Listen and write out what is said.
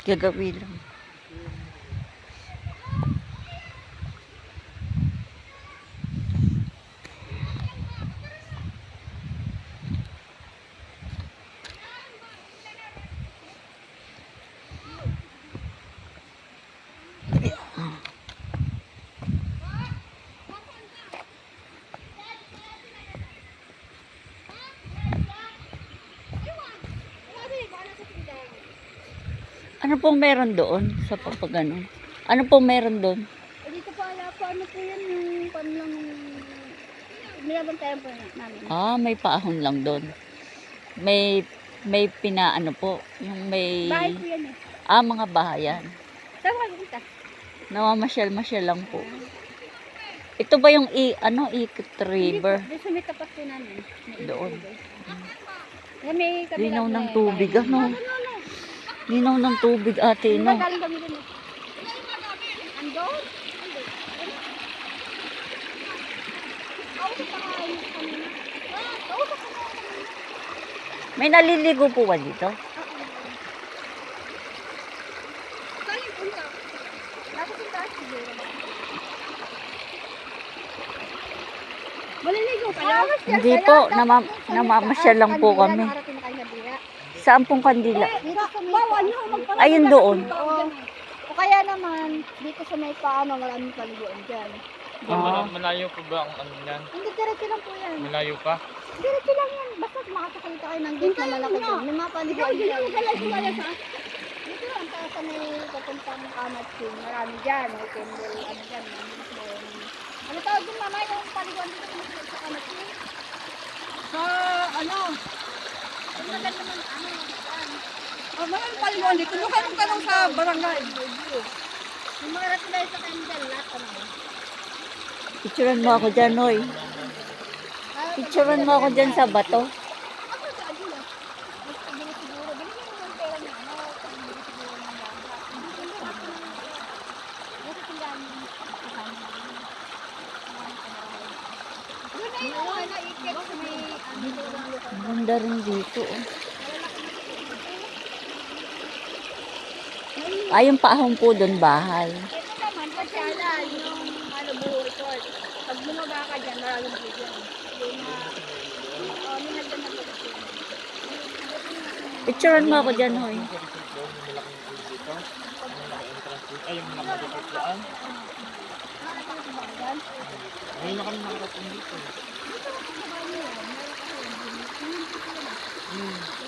Gagawin lang. Ano pong meron doon sa papagano? Ano pong meron doon? Dito po wala po, ano po yan, yung panlang binabantayan po namin. May paahon lang doon. May pinaano po, yung may Bahay po yan eh. mga bahayan. Saan ka pupunta? Namamasyal-masyal lang po. Ito ba yung ikot river? Hindi po, may tapat po namin. Doon. May kabila Linaw po ng eh. tubig, ano? Linaw ng tubig, ate, Ano no? ba galing kami dun eh? Andon? May naliligo po ba dito? Saan yung punta? Nasa punta siguro. Maliligo kayo? Hindi po, namamasyal lang po kami. Nakarating na kayo sa Bira. Saan pong kandila? Dito sa may bawal nyo magpapaliguan. Ayun doon. O kaya naman, dito sa may paano, maraming paliguan dyan. Malayo pa ba ang ano yan? Hindi, diretso lang po yan. Malayo pa? Diretso lang yan. Basta makakakita kayo ng gate na lalaki doon. May mga paliguan dyan. Dito lang, sa may papuntang Kamat King. Marami dyan. May candle, ano dyan. Ano tawag yung mama yung paliguan dito sa Kamat King? Sa ano? Ang maganda naman, ano, Maraming paliguan dito. Doon kayo magtanong sa barangay. yung mga ratulay sa candle, lahat ano. Picturean mo ako dyan, Noy. Picturean mo ako dyan sa bato. Ako sa Adila. Mas pabili siguro. Binigyan mo ng pera niya. Ano, pabili siguro ng bangka. Hindi siguro ako. Kasi tindahan yung kasama. Doon na yung ano, ikit sa may dito lang lupa. Ang ganda rin dito, oh. Yung paahon po doon, bahay. Ito naman, pasyalan yung ano, buho resort. Pag bumaba ka dyan, maraming video. Yung may nagdan na pagkasin. Picturean mo ako dyan, Noy. Ay, yung malaking entrance dyan. Ngayon na kami nakarating dito. Dito, sa bahay nila, meron kasi yung